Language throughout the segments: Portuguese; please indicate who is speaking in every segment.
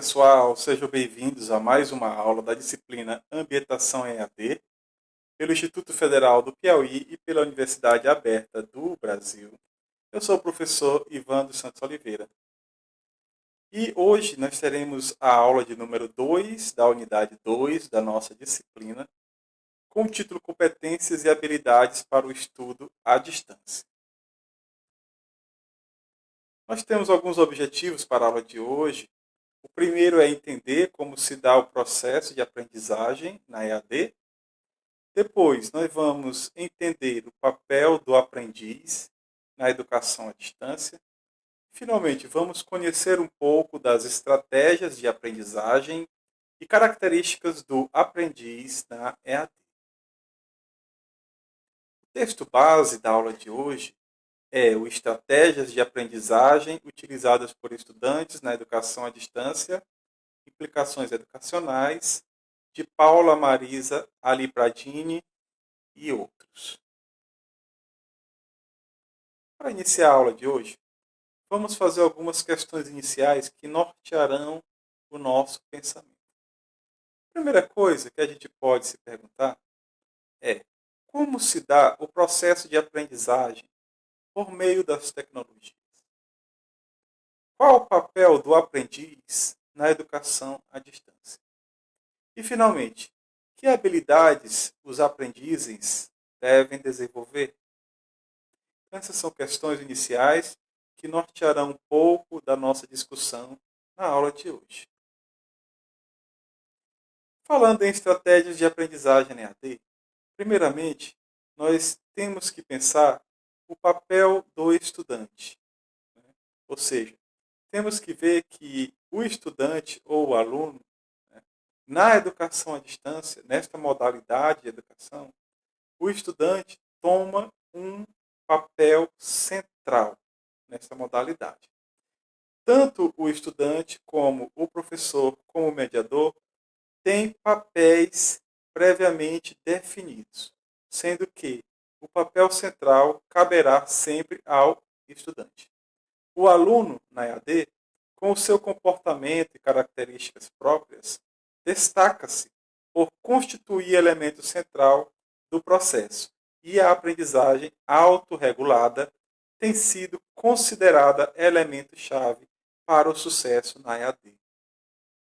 Speaker 1: pessoal, sejam bem-vindos a mais uma aula da disciplina Ambientação em EAD, pelo Instituto Federal do Piauí e pela Universidade Aberta do Brasil. Eu sou o professor Ivan dos Santos Oliveira. E hoje nós teremos a aula de número 2 da unidade 2 da nossa disciplina, com o título Competências e Habilidades para o Estudo à Distância. Nós temos alguns objetivos para a aula de hoje. O primeiro é entender como se dá o processo de aprendizagem na EAD. Depois, nós vamos entender o papel do aprendiz na educação à distância. Finalmente, vamos conhecer um pouco das estratégias de aprendizagem e características do aprendiz na EAD. O texto base da aula de hoje é o Estratégias de Aprendizagem utilizadas por estudantes na educação à distância, implicações educacionais, de Paula Marisa Ali Pradini e outros. Para iniciar a aula de hoje, vamos fazer algumas questões iniciais que nortearão o nosso pensamento. A primeira coisa que a gente pode se perguntar é como se dá o processo de aprendizagem por meio das tecnologias? Qual o papel do aprendiz na educação à distância? E, finalmente, que habilidades os aprendizes devem desenvolver? Essas são questões iniciais que nortearão um pouco da nossa discussão na aula de hoje. Falando em estratégias de aprendizagem em EAD, primeiramente, nós temos que pensar o papel do estudante. Ou seja, temos que ver que o estudante ou o aluno, na educação à distância, nesta modalidade de educação, o estudante toma um papel central nessa modalidade. Tanto o estudante como o professor, como o mediador, têm papéis previamente definidos, sendo que o papel central caberá sempre ao estudante. O aluno, na EAD, com o seu comportamento e características próprias, destaca-se por constituir elemento central do processo, e a aprendizagem autorregulada tem sido considerada elemento-chave para o sucesso na EAD.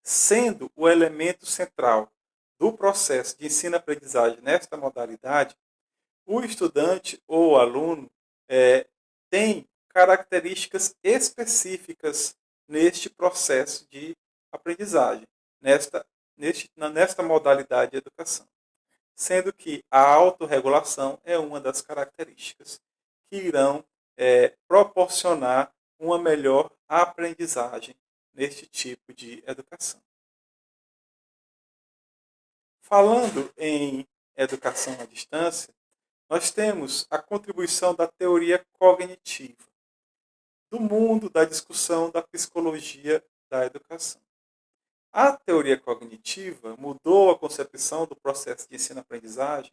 Speaker 1: Sendo o elemento central do processo de ensino-aprendizagem nesta modalidade, o estudante ou o aluno tem características específicas neste processo de aprendizagem, nesta modalidade de educação. Sendo que a autorregulação é uma das características que irão proporcionar uma melhor aprendizagem neste tipo de educação. Falando em educação à distância, nós temos a contribuição da teoria cognitiva, do mundo da discussão da psicologia da educação. A teoria cognitiva mudou a concepção do processo de ensino-aprendizagem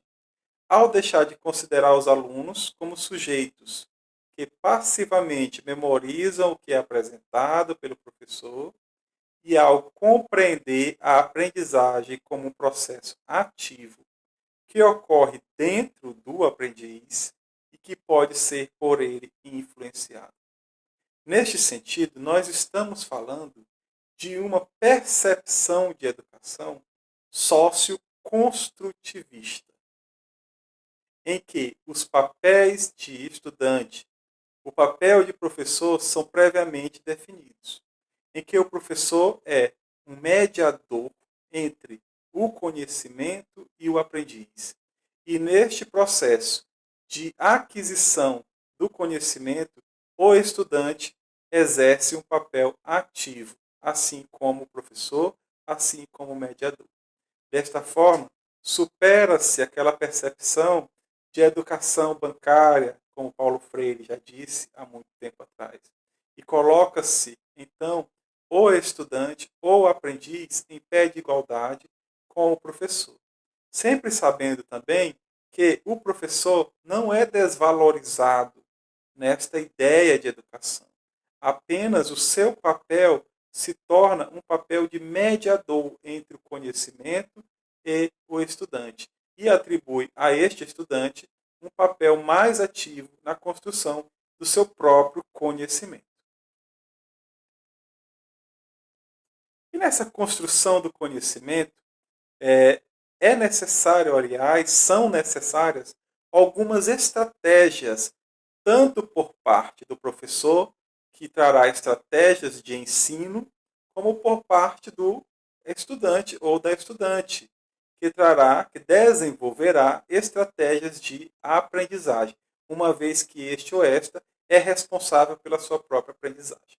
Speaker 1: ao deixar de considerar os alunos como sujeitos que passivamente memorizam o que é apresentado pelo professor e ao compreender a aprendizagem como um processo ativo que ocorre dentro do aprendiz e que pode ser por ele influenciado. Neste sentido, nós estamos falando de uma percepção de educação socioconstrutivista, em que os papéis de estudante, o papel de professor são previamente definidos, em que o professor é um mediador entre o conhecimento e o aprendiz. E neste processo de aquisição do conhecimento, o estudante exerce um papel ativo, assim como o professor, assim como o mediador. Desta forma, supera-se aquela percepção de educação bancária, como Paulo Freire já disse há muito tempo atrás, e coloca-se, então, o estudante ou o aprendiz em pé de igualdade com o professor. Sempre sabendo também que o professor não é desvalorizado nesta ideia de educação. Apenas o seu papel se torna um papel de mediador entre o conhecimento e o estudante, e atribui a este estudante um papel mais ativo na construção do seu próprio conhecimento. E nessa construção do conhecimento, é necessário, aliás, são necessárias algumas estratégias, tanto por parte do professor, que trará estratégias de ensino, como por parte do estudante ou da estudante, que desenvolverá estratégias de aprendizagem, uma vez que este ou esta é responsável pela sua própria aprendizagem.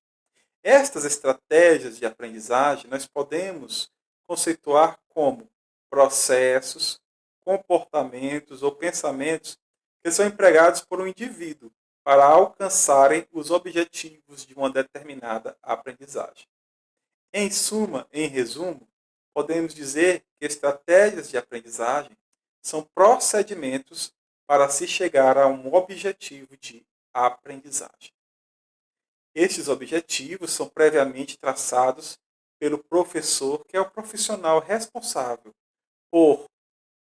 Speaker 1: Estas estratégias de aprendizagem nós podemos conceituar como processos, comportamentos ou pensamentos que são empregados por um indivíduo para alcançarem os objetivos de uma determinada aprendizagem. Em suma, em resumo, podemos dizer que estratégias de aprendizagem são procedimentos para se chegar a um objetivo de aprendizagem. Estes objetivos são previamente traçados pelo professor, que é o profissional responsável por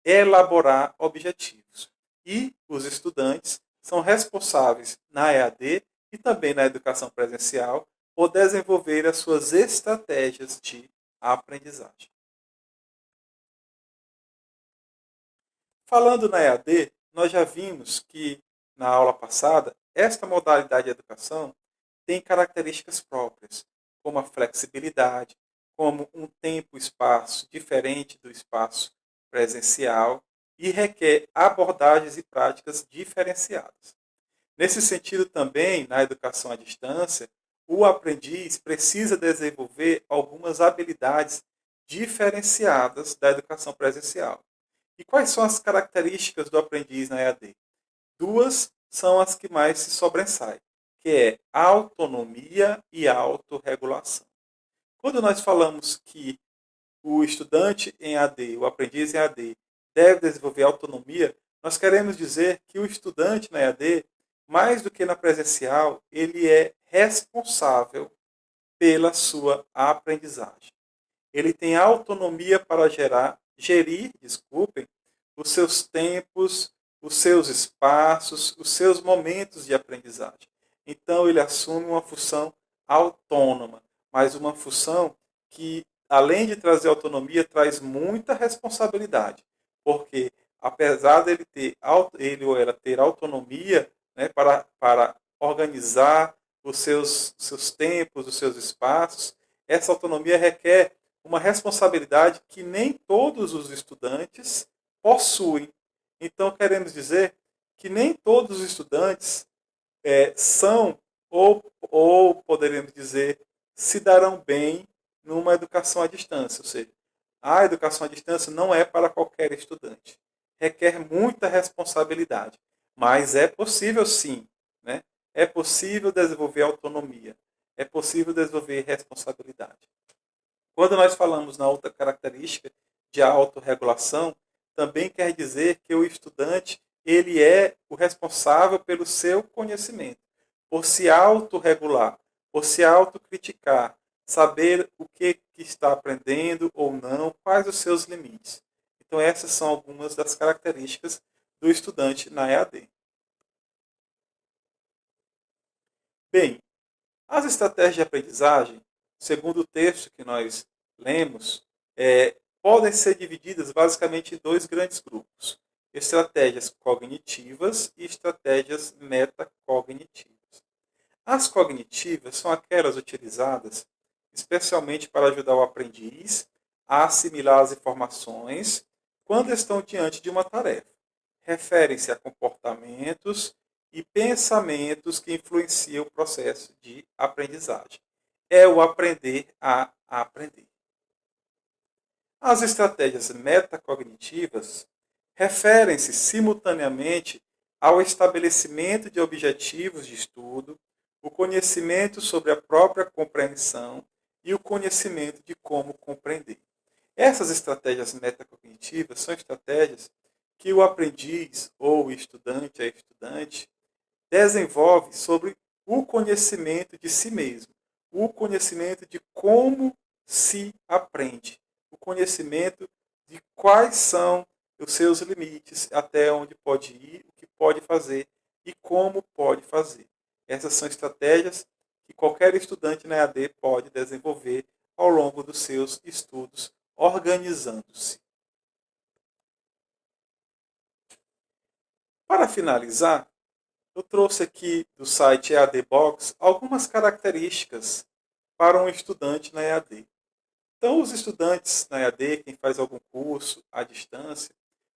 Speaker 1: elaborar objetivos. E os estudantes são responsáveis na EAD e também na educação presencial por desenvolver as suas estratégias de aprendizagem. Falando na EAD, nós já vimos que na aula passada, esta modalidade de educação tem características próprias, como a flexibilidade, como um tempo e espaço diferente do espaço presencial e requer abordagens e práticas diferenciadas. Nesse sentido também, na educação à distância, o aprendiz precisa desenvolver algumas habilidades diferenciadas da educação presencial. E quais são as características do aprendiz na EAD? Duas são as que mais se sobressaem, que é autonomia e autorregulação. Quando nós falamos que o estudante em AD, o aprendiz em AD, deve desenvolver autonomia, nós queremos dizer que o estudante na EAD, mais do que na presencial, ele é responsável pela sua aprendizagem. Ele tem autonomia para gerir, os seus tempos, os seus espaços, os seus momentos de aprendizagem. Então, ele assume uma função autônoma, mas uma função que, além de trazer autonomia, traz muita responsabilidade. Porque, apesar dele ter, ele ou ela ter autonomia, né, para organizar os seus tempos, os seus espaços, essa autonomia requer uma responsabilidade que nem todos os estudantes possuem. Então, queremos dizer que nem todos os estudantes são, ou poderíamos dizer, se darão bem numa educação à distância. Ou seja, a educação à distância não é para qualquer estudante. Requer muita responsabilidade. Mas é possível sim. Né? É possível desenvolver autonomia. É possível desenvolver responsabilidade. Quando nós falamos na outra característica de autorregulação, também quer dizer que o estudante ele é o responsável pelo seu conhecimento, por se autorregular, por se autocriticar, saber o que está aprendendo ou não, quais os seus limites. Então essas são algumas das características do estudante na EAD. Bem, as estratégias de aprendizagem, segundo o texto que nós lemos, podem ser divididas basicamente em dois grandes grupos: estratégias cognitivas e estratégias metacognitivas. As cognitivas são aquelas utilizadas especialmente para ajudar o aprendiz a assimilar as informações quando estão diante de uma tarefa. Referem-se a comportamentos e pensamentos que influenciam o processo de aprendizagem. É o aprender a aprender. As estratégias metacognitivas referem-se simultaneamente ao estabelecimento de objetivos de estudo, o conhecimento sobre a própria compreensão e o conhecimento de como compreender. Essas estratégias metacognitivas são estratégias que o aprendiz ou o estudante, a estudante, desenvolve sobre o conhecimento de si mesmo, o conhecimento de como se aprende, o conhecimento de quais são os seus limites, até onde pode ir, o que pode fazer e como pode fazer. Essas são estratégias que qualquer estudante na EAD pode desenvolver ao longo dos seus estudos, organizando-se. Para finalizar, eu trouxe aqui do site EAD Box algumas características para um estudante na EAD. Então, os estudantes na EAD, quem faz algum curso à distância,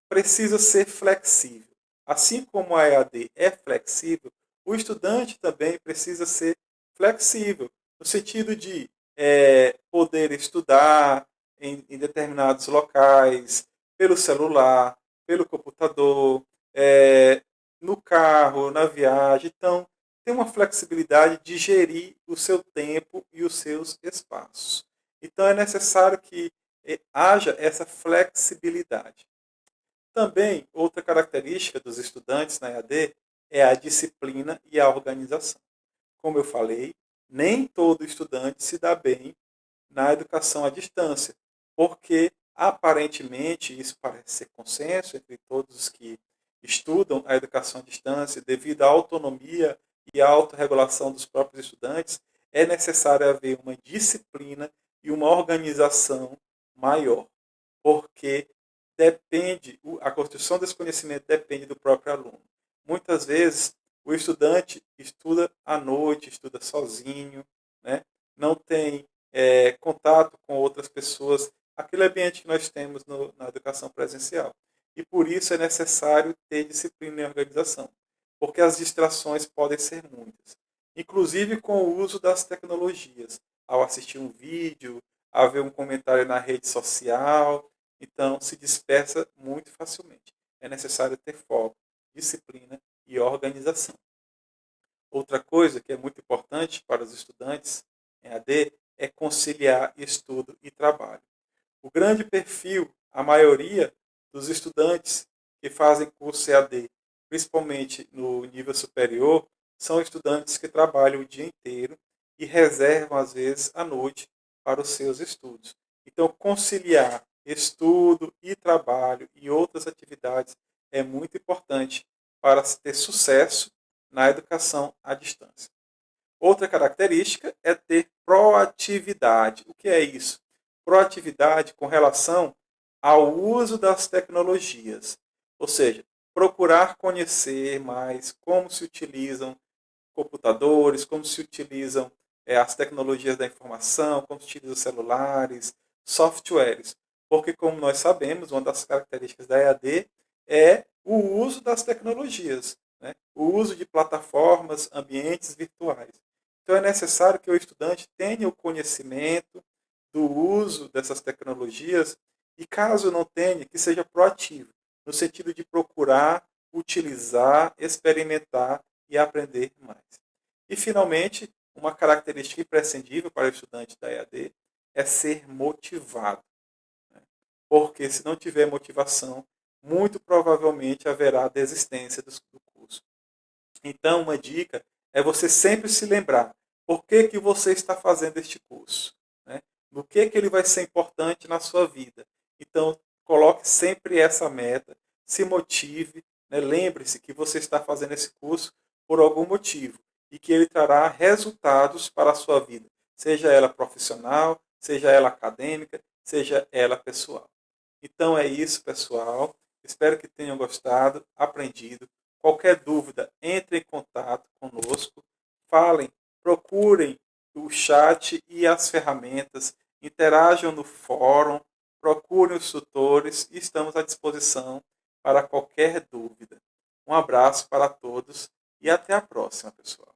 Speaker 1: precisa ser flexível. Assim como a EAD é flexível, o estudante também precisa ser flexível, no sentido de poder estudar em determinados locais, pelo celular, pelo computador, no carro, na viagem. Então, tem uma flexibilidade de gerir o seu tempo e os seus espaços. Então, é necessário que haja essa flexibilidade. Também, outra característica dos estudantes na EAD é a disciplina e a organização. Como eu falei, nem todo estudante se dá bem na educação à distância, porque aparentemente isso parece ser consenso entre todos os que estudam a educação à distância, devido à autonomia e à autorregulação dos próprios estudantes, é necessário haver uma disciplina e uma organização maior, porque a construção desse conhecimento depende do próprio aluno. Muitas vezes o estudante estuda à noite, estuda sozinho, né? Não tem contato com outras pessoas, aquele ambiente que nós temos na educação presencial. E por isso é necessário ter disciplina e organização, porque as distrações podem ser muitas, inclusive com o uso das tecnologias, ao assistir um vídeo, ao ver um comentário na rede social, então se dispersa muito facilmente. É necessário ter foco, disciplina e organização. Outra coisa que é muito importante para os estudantes em AD é conciliar estudo e trabalho. O grande perfil, a maioria dos estudantes que fazem curso EAD, principalmente no nível superior, são estudantes que trabalham o dia inteiro e reservam, às vezes, a noite para os seus estudos. Então, conciliar estudo e trabalho e outras atividades é muito importante para se ter sucesso na educação à distância. Outra característica é ter proatividade. O que é isso? Proatividade com relação ao uso das tecnologias. Ou seja, procurar conhecer mais como se utilizam computadores, como se utilizam as tecnologias da informação, como se utilizam celulares, softwares. Porque, como nós sabemos, uma das características da EAD é o uso das tecnologias, né? O uso de plataformas, ambientes virtuais. Então, é necessário que o estudante tenha o conhecimento do uso dessas tecnologias e, caso não tenha, que seja proativo, no sentido de procurar, utilizar, experimentar e aprender mais. E, finalmente, uma característica imprescindível para o estudante da EAD é ser motivado, né? Porque, se não tiver motivação, muito provavelmente haverá desistência do curso. Então, uma dica é você sempre se lembrar por que você está fazendo este curso, né? No que ele vai ser importante na sua vida. Então, coloque sempre essa meta, se motive, né? Lembre-se que você está fazendo esse curso por algum motivo e que ele trará resultados para a sua vida, seja ela profissional, seja ela acadêmica, seja ela pessoal. Então é isso, pessoal. Espero que tenham gostado, aprendido. Qualquer dúvida, entre em contato conosco, falem, procurem o chat e as ferramentas, interajam no fórum, procurem os tutores e estamos à disposição para qualquer dúvida. Um abraço para todos e até a próxima, pessoal.